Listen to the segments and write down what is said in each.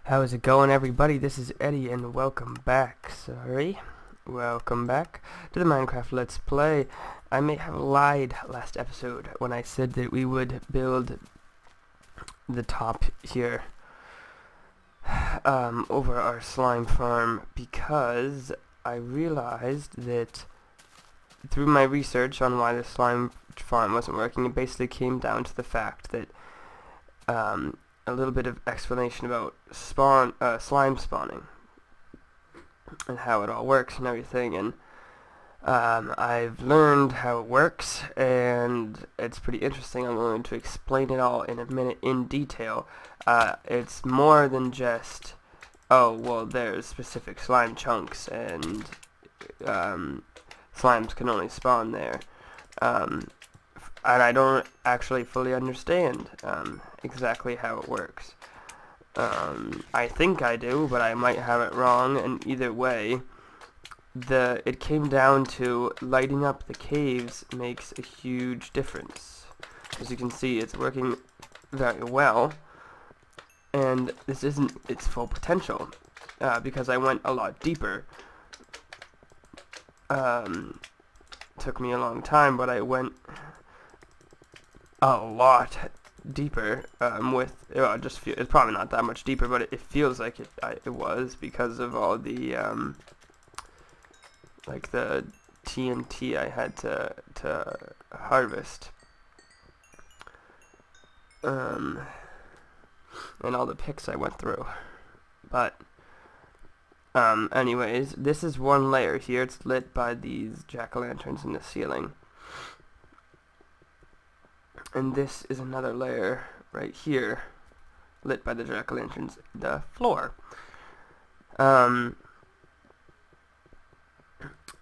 How's it going, everybody? This is Eddie and welcome back. Welcome back to the Minecraft Let's Play. I may have lied last episode when I said that we would build the top here over our slime farm, because I realized that through my research on why the slime farm wasn't working, it basically came down to the fact that a little bit of explanation about slime spawning and how it all works and everything, and I've learned how it works, and it's pretty interesting. I'm going to explain it all in a minute in detail. It's more than just, oh, well, there's specific slime chunks and slimes can only spawn there. And I don't actually fully understand exactly how it works. I think I do, but I might have it wrong, and either way, it came down to lighting up the caves makes a huge difference. As you can see, it's working very well, and this isn't its full potential, because I went a lot deeper. Took me a long time, but I went a lot deeper it's probably not that much deeper, but it feels like it was, because of all the like the TNT I had to harvest, and all the picks I went through. But anyways, this is one layer here. It's lit by these jack-o'-lanterns in the ceiling. And this is another layer right here, lit by the jack-o'-lanterns, the floor.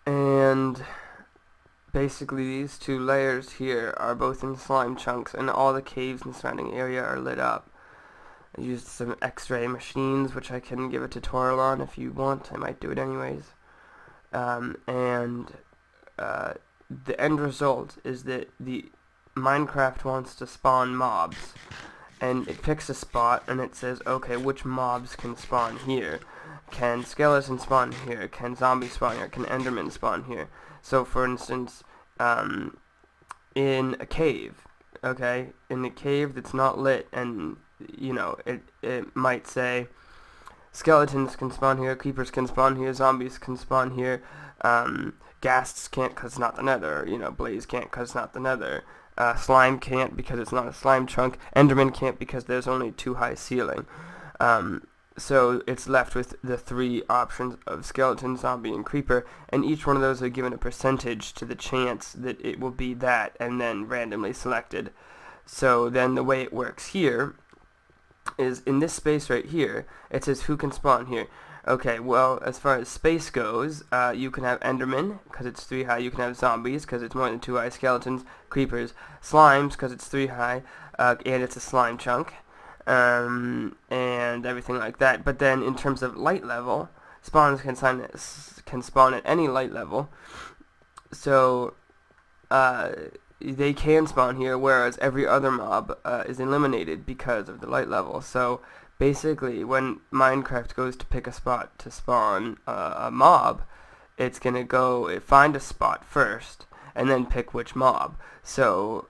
And basically these two layers here are both in slime chunks, and all the caves in the surrounding area are lit up. I used some X-ray machines, which I can give a tutorial on if you want. I might do it anyways. The end result is that the Minecraft wants to spawn mobs, and it picks a spot and it says, okay, which mobs can spawn here? Can skeletons spawn here? Can zombies spawn here? Can endermen spawn here? So for instance, in a cave, okay, in a cave that's not lit, and you know, it might say skeletons can spawn here, creepers can spawn here, zombies can spawn here, ghasts can't because it's not the nether, you know, blaze can't because it's not the nether, slime can't because it's not a slime chunk, enderman can't because there's only too high ceiling. So it's left with the three options of skeleton, zombie, and creeper, and each one of those are given a percentage to the chance that it will be that, and then randomly selected. So then the way it works here is, in this space right here, it says who can spawn here. Okay, well, as far as space goes, you can have endermen, because it's 3 high. You can have zombies, because it's more than 2 high. Skeletons, creepers, slimes, because it's 3 high, and it's a slime chunk, and everything like that. But then, in terms of light level, spawns can spawn at any light level. So, they can spawn here, whereas every other mob is eliminated because of the light level. So basically, when Minecraft goes to pick a spot to spawn a mob, it's gonna go find a spot first and then pick which mob. So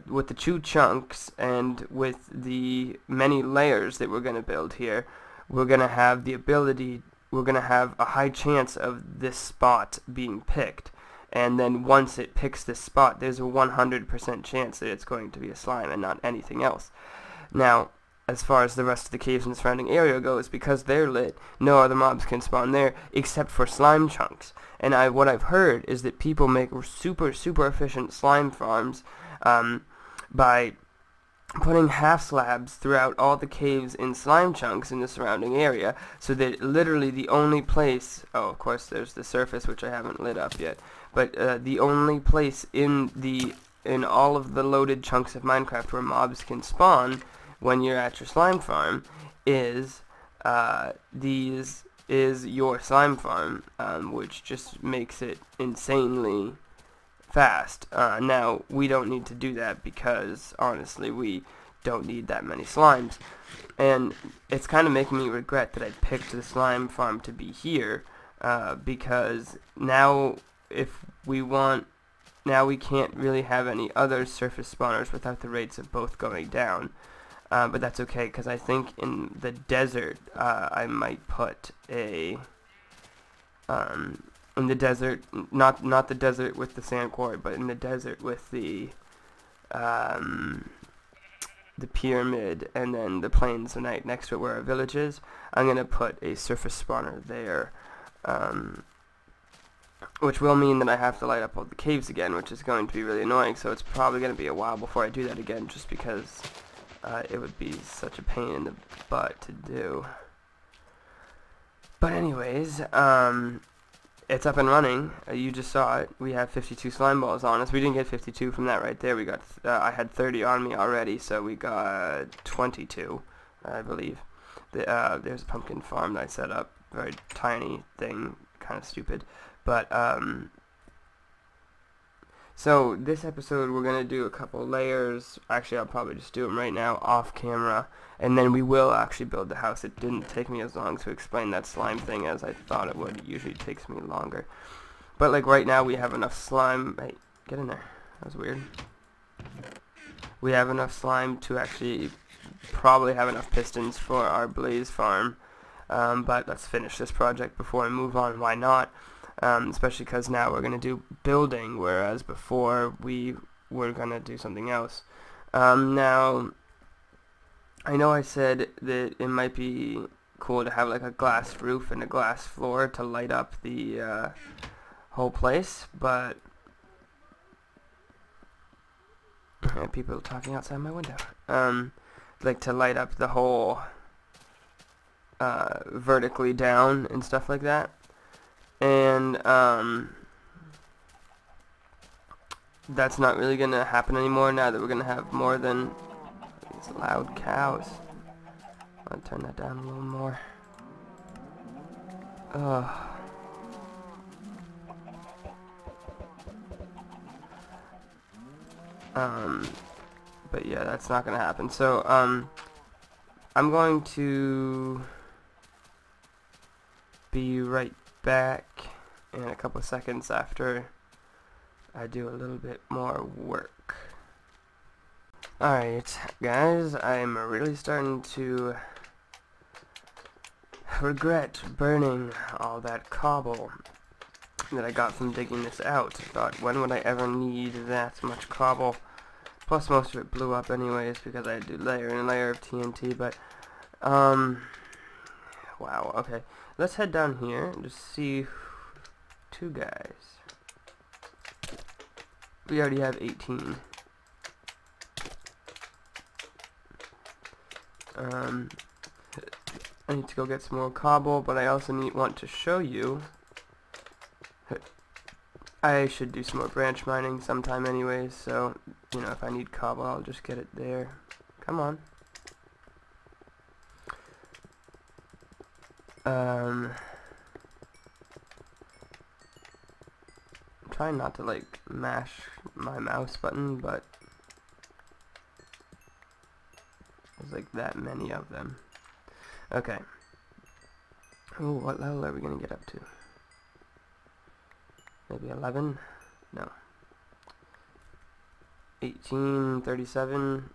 with the 2 chunks and with the many layers that we're gonna build here, we're gonna have a high chance of this spot being picked. And then once it picks this spot, there's a 100% chance that it's going to be a slime and not anything else. Now, as far as the rest of the caves in the surrounding area goes, because they're lit, no other mobs can spawn there except for slime chunks. And what I've heard is that people make super efficient slime farms by putting half slabs throughout all the caves in slime chunks in the surrounding area, so that literally the only place, oh, of course there's the surface, which I haven't lit up yet, but the only place in all of the loaded chunks of Minecraft where mobs can spawn when you're at your slime farm is your slime farm, which just makes it insanely fast. Now, we don't need to do that because, honestly, we don't need that many slimes. And it's kind of making me regret that I picked the slime farm to be here, because now if we want, now we can't really have any other surface spawners without the rates of both going down. But that's okay, because I think in the desert, I might put a, in the desert, not the desert with the sand quarry, but in the desert with the pyramid and then the plains of night next to it where our village is, I'm going to put a surface spawner there, which will mean that I have to light up all the caves again, which is going to be really annoying, so it's probably going to be a while before I do that again, just because it would be such a pain in the butt to do. But anyways, it's up and running. You just saw it. We have 52 slime balls on us. We didn't get 52 from that right there. We got, I had 30 on me already, so we got 22, I believe. There's a pumpkin farm that I set up. Very tiny thing, kind of stupid. But, so this episode we're going to do a couple layers. Actually, I'll probably just do them right now off camera. And then we will actually build the house. It didn't take me as long to explain that slime thing as I thought it would. It usually takes me longer. But like right now we have enough slime. Hey, get in there. That was weird. We have enough slime to actually probably have enough pistons for our blaze farm. But let's finish this project before I move on. Why not? Especially because now we're going to do building, whereas before we were going to do something else. Now, I know I said that it might be cool to have like a glass roof and a glass floor to light up the whole place, but people talking outside my window. Like to light up the whole vertically down and stuff like that. And that's not really going to happen anymore now that we're going to have more than these loud cows. I'll turn that down a little more. But yeah, that's not going to happen. So, I'm going to be right back in a couple of seconds after I do a little bit more work. Alright guys, I'm really starting to regret burning all that cobble that I got from digging this out. I thought, when would I ever need that much cobble? Plus most of it blew up anyways because I had to do layer and layer of TNT, but wow, okay. Let's head down here and just see two guys. We already have 18. I need to go get some more cobble, but I also want to show you. I should do some more branch mining sometime anyways, so, you know, if I need cobble, I'll just get it there. Come on. I'm trying not to like mash my mouse button, but there's like that many of them. Okay. Oh, what level are we gonna get up to? Maybe 11? No. 18, 37.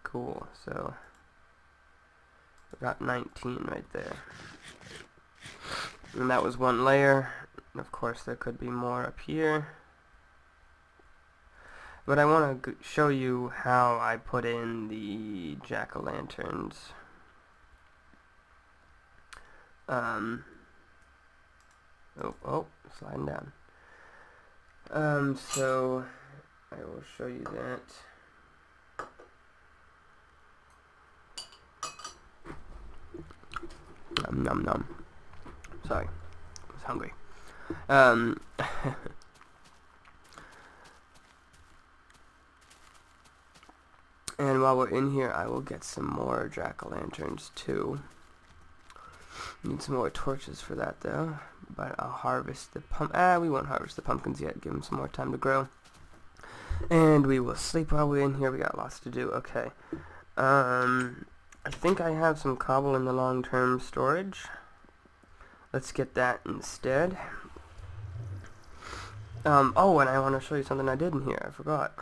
Cool. So we got 19 right there. And that was one layer. Of course there could be more up here. But I want to show you how I put in the jack-o'-lanterns. Sliding down. So I will show you that. Nom nom nom. Sorry, I was hungry. And while we're in here, I will get some more jack-o'-lanterns too. Need some more torches for that though. But I'll harvest the we won't harvest the pumpkins yet. Give them some more time to grow. And we will sleep while we're in here. We got lots to do. Okay. I think I have some cobble in the long-term storage. Let's get that instead. Oh, and I want to show you something I did in here. I forgot.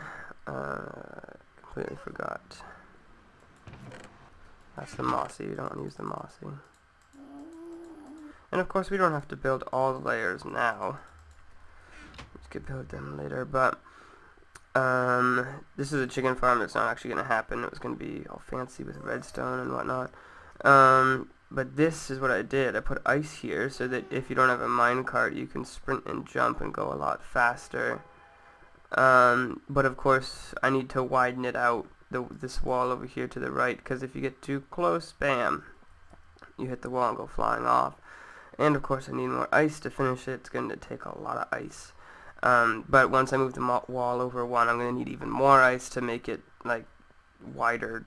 Completely forgot. That's the mossy. We don't want to use the mossy. And of course, we don't have to build all the layers now. We could build them later, but this is a chicken farm that's not actually going to happen. It was going to be all fancy with redstone and whatnot. But this is what I did. I put ice here so that if you don't have a minecart, you can sprint and jump and go a lot faster. But of course, I need to widen it out, this wall over here to the right, because if you get too close, bam, you hit the wall and go flying off. And of course, I need more ice to finish it. It's going to take a lot of ice. But once I move the wall over one, I'm going to need even more ice to make it like wider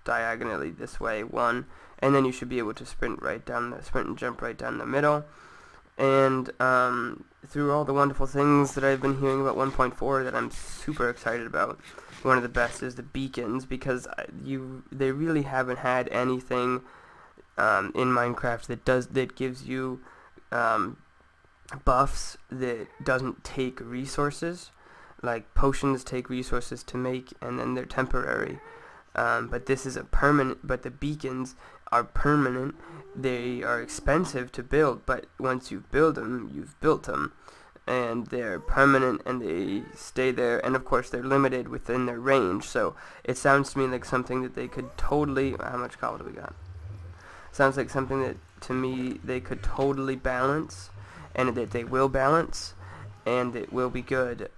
diagonally this way, one, and then you should be able to sprint and jump right down the middle. And through all the wonderful things that I've been hearing about 1.4 that I'm super excited about, one of the best is the beacons, because they really haven't had anything in Minecraft that gives you buffs that doesn't take resources. Like potions take resources to make, and then they're temporary. But this is a permanent. But the beacons are permanent. They are expensive to build, but once you build them, you've built them, and they're permanent and they stay there. And of course, they're limited within their range. So it sounds to me like something that they could totally. How much cobble do we got? Sounds like something that to me they could totally balance, and that they will balance, and it will be good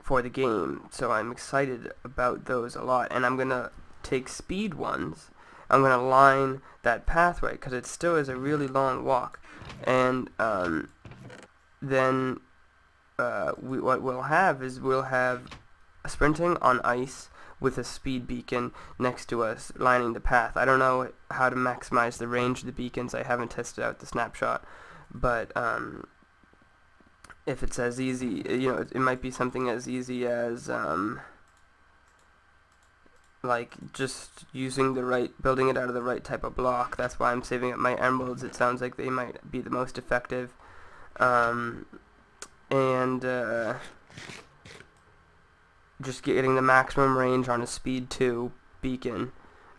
for the game. So I'm excited about those a lot, and I'm gonna take speed ones. I'm gonna line that pathway because it still is a really long walk, and then what we'll have is we'll have sprinting on ice with a speed beacon next to us lining the path. I don't know how to maximize the range of the beacons. I haven't tested out the snapshot, but if it's as easy, it might be something as easy as like just building it out of the right type of block. That's why I'm saving up my emeralds. It sounds like they might be the most effective. Just getting the maximum range on a speed 2 beacon.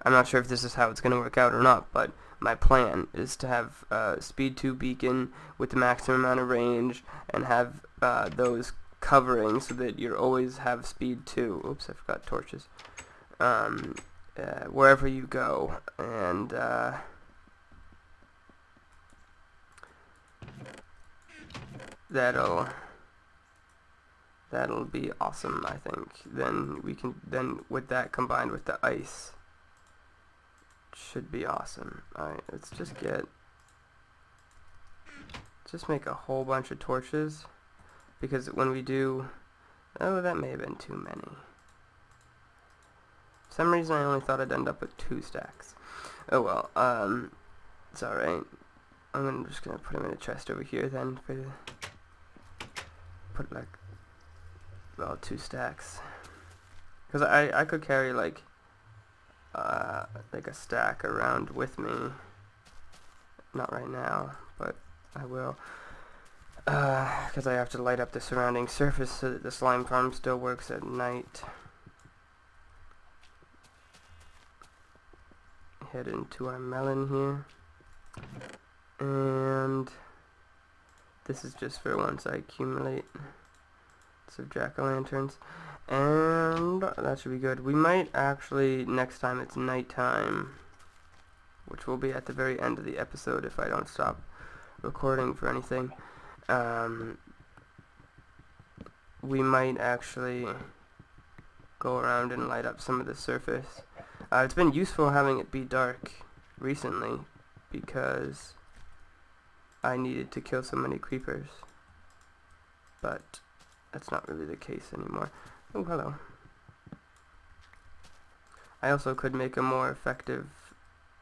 I'm not sure if this is how it's going to work out or not, but my plan is to have speed 2 beacon with the maximum amount of range, and have those covering so that you always have speed 2. Oops, I forgot torches. Wherever you go, and that'll be awesome, I think. Then with that combined with the ice, should be awesome. Alright, let's just make a whole bunch of torches, because when we do, oh, that may have been too many. For some reason I only thought I'd end up with 2 stacks. Oh well, it's alright. I'm just gonna put them in a chest over here then, put like, well, 2 stacks, because I could carry like a stack around with me. Not right now, but I will, because I have to light up the surrounding surface so that the slime farm still works at night. Head into our melon here, and this is just for once I accumulate some jack-o'-lanterns, and that should be good. We might actually, next time it's nighttime, which will be at the very end of the episode if I don't stop recording for anything, we might actually go around and light up some of the surface. It's been useful having it be dark recently, because I needed to kill so many creepers, but that's not really the case anymore. Oh, hello. I also could make a more effective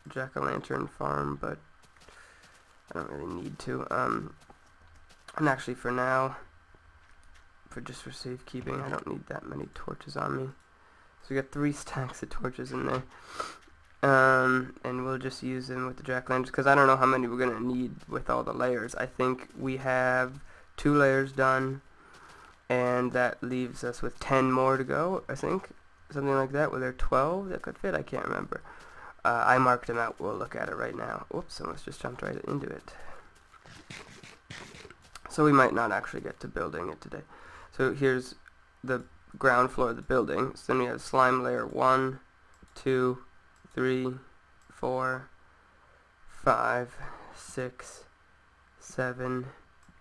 jack-o'-lantern farm, but I don't really need to. And actually for now, for safekeeping, I don't need that many torches on me. So we got 3 stacks of torches in there. And we'll just use them with the jack-o'-lanterns, because I don't know how many we're going to need with all the layers. I think we have 2 layers done, and that leaves us with 10 more to go, I think. Something like that. Were there 12 that could fit? I can't remember. I marked them out. We'll look at it right now. Whoops, almost just jumped right into it. So we might not actually get to building it today. So here's the ground floor of the building. So then we have slime layer 1, 2, 3, 4, 5, 6, 7,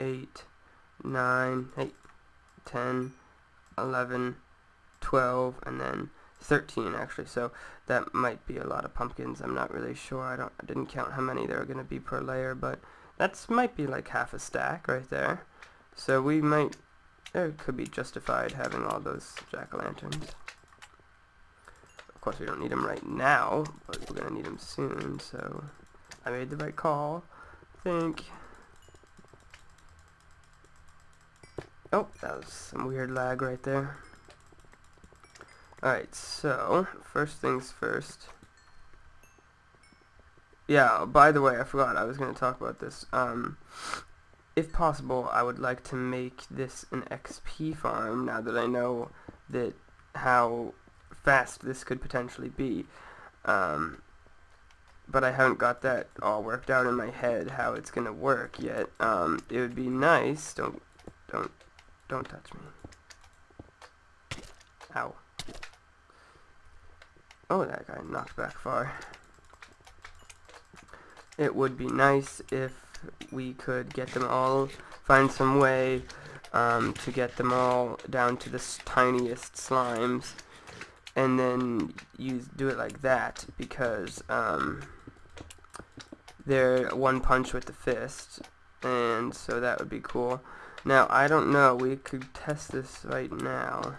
8, 9, 10, 11, 12, and then 13 actually. So that might be a lot of pumpkins. I'm not really sure. I didn't count how many there are going to be per layer, but that's might be like half a stack right there. So we might, it could be justified having all those jack-o'-lanterns. Of course we don't need them right now, but we're going to need them soon, so I made the right call, I think. Oh, that was some weird lag right there. Alright, so, first things first. Yeah, by the way, I forgot, I was going to talk about this. If possible, I would like to make this an XP farm, now that I know that how fast this could potentially be. But I haven't got that all worked out in my head, how it's going to work yet. It would be nice, don't touch me. Ow. Oh, that guy knocked back far. It would be nice if we could get them all, find some way to get them all down to the tiniest slimes, and then do it like that, because they're one punch with the fist, and so that would be cool. Now, I don't know, we could test this right now.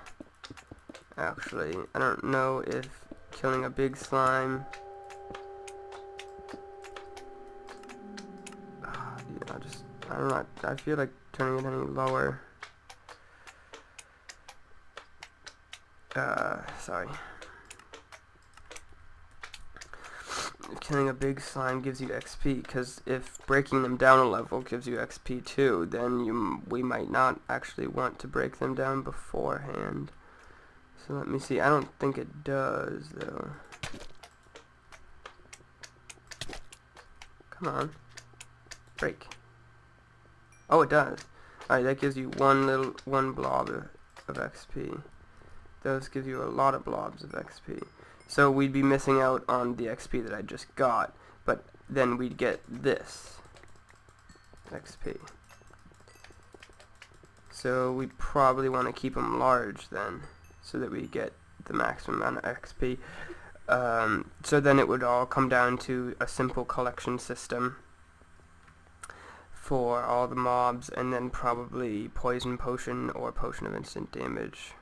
Actually, I don't know if killing a big slime, I don't know, I feel like turning it any lower. Sorry. Killing a big slime gives you XP, because if breaking them down a level gives you XP too, then we might not actually want to break them down beforehand. So let me see, I don't think it does, though. Come on. Break. Oh, it does. Alright, that gives you one blob of XP. Those give you a lot of blobs of XP. So we'd be missing out on the XP that I just got, but then we'd get this XP. So we probably want to keep them large then, so that we get the maximum amount of XP. So then it would all come down to a simple collection system for all the mobs, and then probably poison potion or potion of instant damage.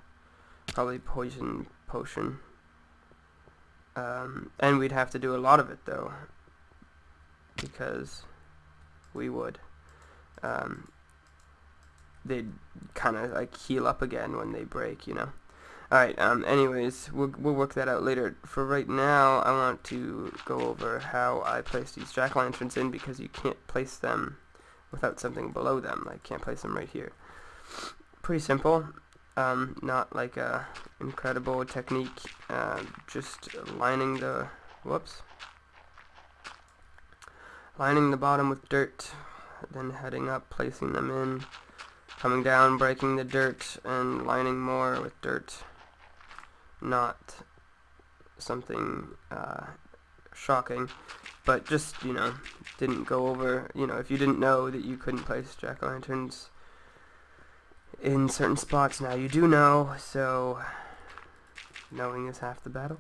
Probably poison potion. And we'd have to do a lot of it though, because we would. They'd kind of like heal up again when they break, you know. Alright, anyways, we'll work that out later. For right now, I want to go over how I place these jack-o'-lanterns in, because you can't place them without something below them. Like, can't place them right here. Pretty simple. Not like a incredible technique. Just lining the lining the bottom with dirt, then heading up, placing them in, coming down, breaking the dirt, and lining more with dirt. Not something shocking, but just, you know, didn't go over, you know, if you didn't know that you couldn't place jack-o'-lanterns in certain spots, now you do know, so knowing is half the battle.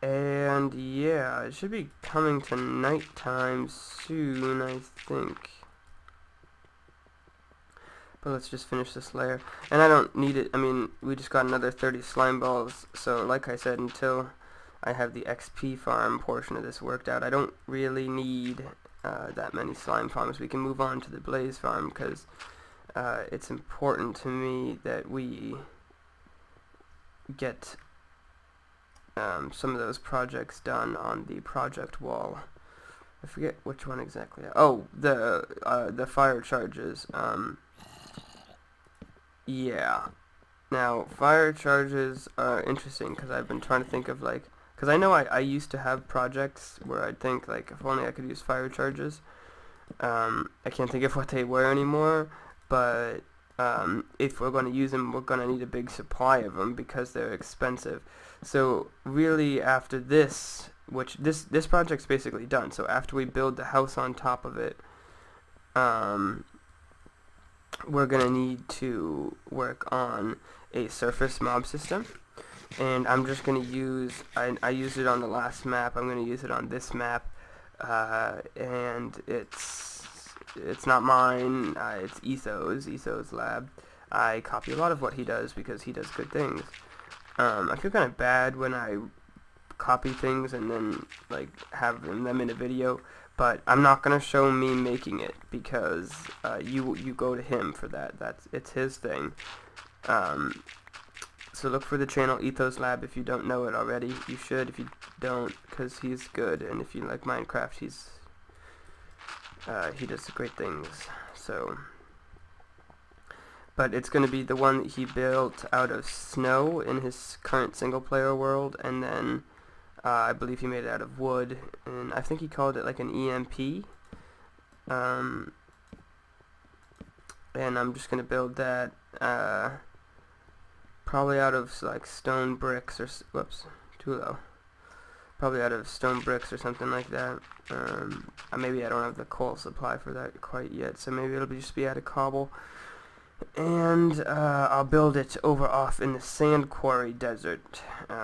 And yeah, it should be coming to nighttime soon, I think. But let's just finish this layer. And I don't need it, I mean, we just got another 30 slime balls, so like I said, until I have the XP farm portion of this worked out, I don't really need that many slime farms. We can move on to the blaze farm, because it's important to me that we get some of those projects done on the project wall. I forget which one exactly. Oh, the fire charges. Yeah. Now, fire charges are interesting because I've been trying to think of like, because I know I used to have projects where I'd think like if only I could use fire charges. I can't think of what they were anymore, but if we're going to use them, we're going to need a big supply of them because they're expensive. So really after this, which this project's basically done, so after we build the house on top of it, we're going to need to work on a surface mob system. And I'm just going to use, I used it on the last map, I'm going to use it on this map, and it's not mine, it's Etho's lab. I copy a lot of what he does because he does good things. I feel kind of bad when I copy things and then like have them in a video, but I'm not gonna show me making it because you go to him for that. It's his thing. So look for the channel Ethos Lab if you don't know it already. You should if you don't, because he's good, and if you like Minecraft, he does great things. So, but it's going to be the one that he built out of snow in his current single-player world, and then I believe he made it out of wood, and I think he called it like an EMP. And I'm just going to build that probably out of like stone bricks or whoops, too low. Probably out of stone bricks or something like that. Maybe I don't have the coal supply for that quite yet, so maybe it'll just be out of cobble. And I'll build it over off in the sand quarry desert,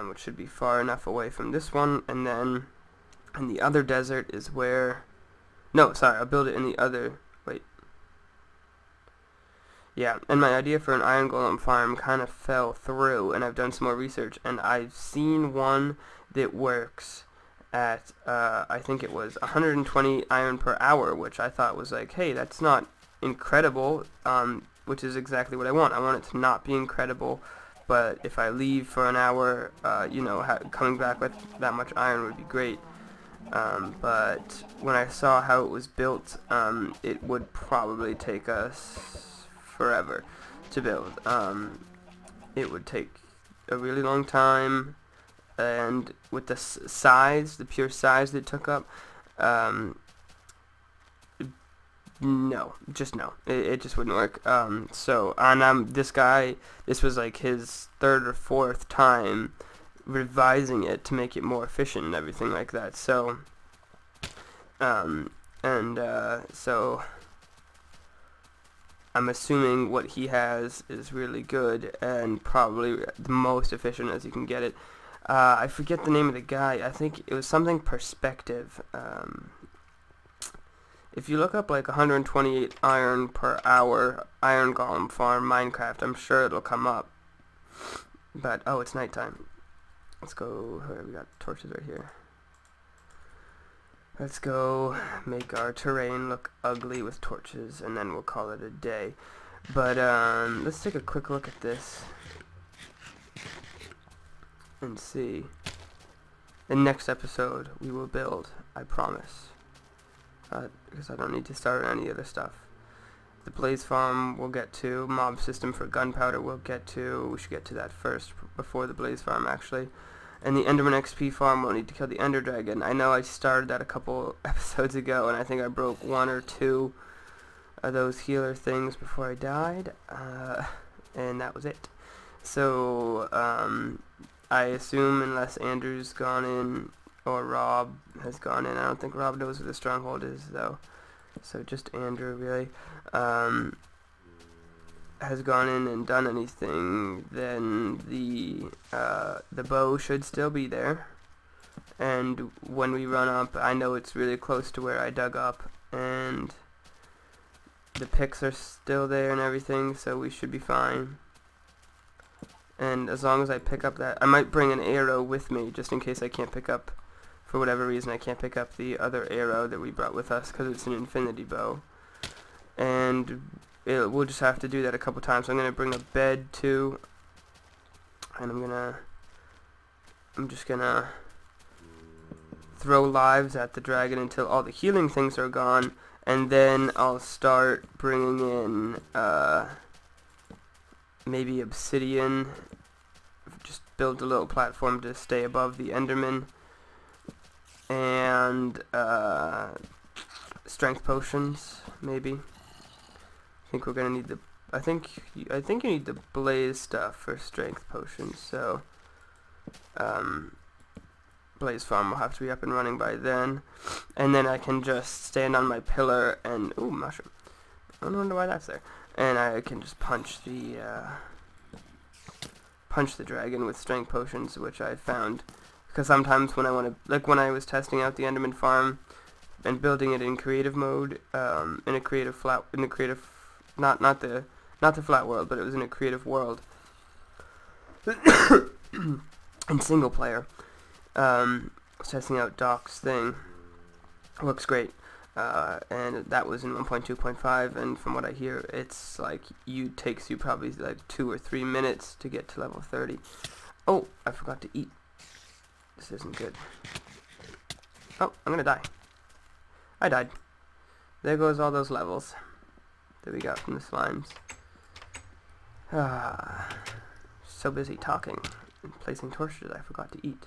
which should be far enough away from this one. And then in the other desert is where... No, sorry, I'll build it in the other... Wait. Yeah, and my idea for an iron golem farm kind of fell through, and I've done some more research, and I've seen one that works at, I think it was 120 iron per hour, which I thought was like, hey, that's not incredible, which is exactly what I want. I want it to not be incredible, but if I leave for an hour, you know, coming back with that much iron would be great. But when I saw how it was built, it would probably take us forever to build. It would take a really long time, and with the size, the pure size that it took up, no, just no. It just wouldn't work. So on this guy, this was like his third or fourth time revising it to make it more efficient and everything like that. So, so I'm assuming what he has is really good and probably the most efficient as you can get it. I forget the name of the guy. I think it was something perspective. If you look up like 128 iron per hour iron golem farm Minecraft, I'm sure it'll come up. But oh, it's nighttime. Let's go. We got torches right here. Let's go make our terrain look ugly with torches, and then we'll call it a day. But let's take a quick look at this and see. The next episode we will build, I promise. Because I don't need to start on any other stuff. The blaze farm we'll get to. Mob system for gunpowder we'll get to. We should get to that first before the blaze farm actually. And the Enderman XP farm we'll need to kill the Ender Dragon. I know I started that a couple episodes ago, and I think I broke one or two of those healer things before I died. And that was it. So I assume unless Andrew's gone in or Rob has gone in. I don't think Rob knows where the stronghold is though. So just Andrew really has gone in and done anything, then the bow should still be there. And when we run up, I know it's really close to where I dug up, and the picks are still there and everything, so we should be fine. And as long as I pick up that, I might bring an arrow with me just in case I can't pick up, for whatever reason I can't pick up the other arrow that we brought with us because it's an infinity bow. And we'll just have to do that a couple times. So I'm going to bring a bed too. and I'm just gonna throw lives at the dragon until all the healing things are gone, and then I'll start bringing in maybe obsidian. Just build a little platform to stay above the Enderman, and strength potions maybe. I think we're gonna need the. I think you need the blaze stuff for strength potions. So blaze farm will have to be up and running by then, and then I can just stand on my pillar and ooh, mushroom. I don't wonder why that's there. And I can just punch the dragon with strength potions, which I found because sometimes when I want to, like when I was testing out the Enderman farm and building it in creative mode, not the flat world, but it was in a creative world in single player. I was testing out Doc's thing. Looks great. And that was in 1.2.5, and from what I hear, it's like takes you probably like 2 or 3 minutes to get to level 30. Oh, I forgot to eat. This isn't good. Oh, I'm gonna die. I died. There goes all those levels that we got from the slimes. So busy talking and placing torches, I forgot to eat.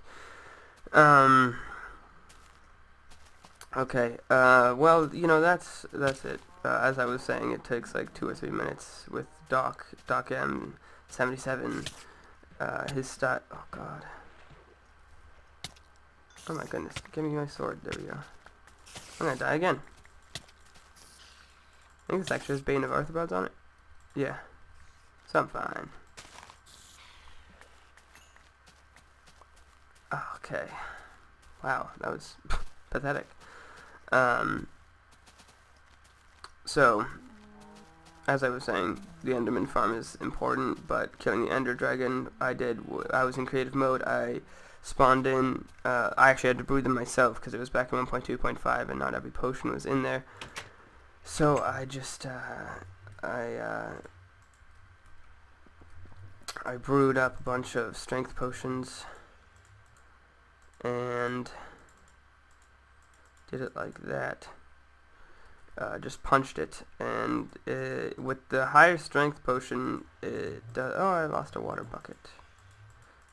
Okay, well, you know, that's it. As I was saying, it takes like 2 or 3 minutes with Doc M77, his stat, oh god. Oh my goodness, give me my sword, there we go. I'm gonna die again. I think this actually has Bane of Arthropods on it. Yeah, so I'm fine. Okay, wow, that was pathetic. So, as I was saying, the Enderman farm is important, but killing the Ender Dragon, I was in creative mode. I spawned in, I actually had to brew them myself because it was back in 1.2.5 and not every potion was in there. So I just, I brewed up a bunch of strength potions and did it like that. Just punched it, and with the higher strength potion, it does. Oh, I lost a water bucket.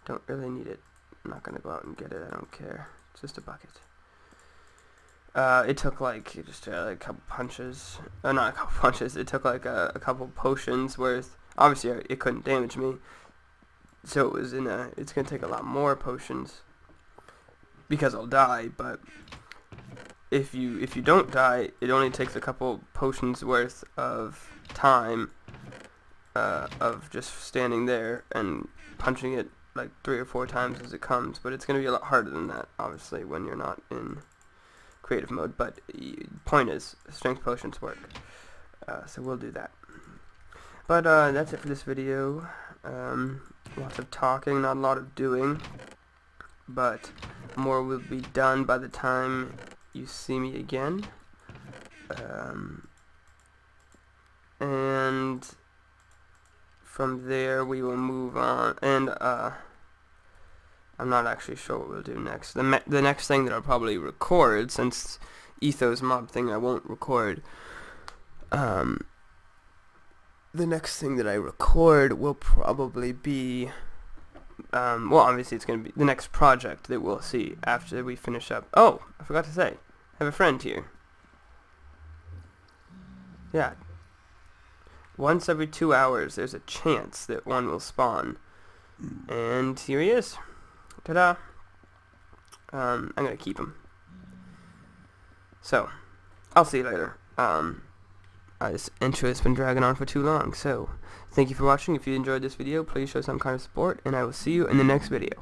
Don't really need it. I'm not gonna go out and get it. I don't care. It's just a bucket. It took like just a couple punches. Not a couple punches. It took like a couple potions worth. Obviously, it couldn't damage me, so it was it's gonna take a lot more potions because I'll die, but. If you don't die, it only takes a couple potions worth of time of just standing there and punching it like 3 or 4 times as it comes. But it's going to be a lot harder than that, obviously, when you're not in creative mode. But point is, strength potions work, so we'll do that. But that's it for this video. Lots of talking, not a lot of doing, but more will be done by the time you see me again, and from there we will move on, and I'm not actually sure what we'll do next. The next thing that I'll probably record, since Ethos mob thing I won't record, the next thing that I record will probably be well, obviously it's going to be the next project that we'll see after we finish up. Oh, I forgot to say, I have a friend here. Yeah. Once every 2 hours, there's a chance that one will spawn. And here he is. Ta-da. I'm going to keep him. So, I'll see you later. This intro has been dragging on for too long, so thank you for watching. If you enjoyed this video, please show some kind of support, and I will see you in the next video.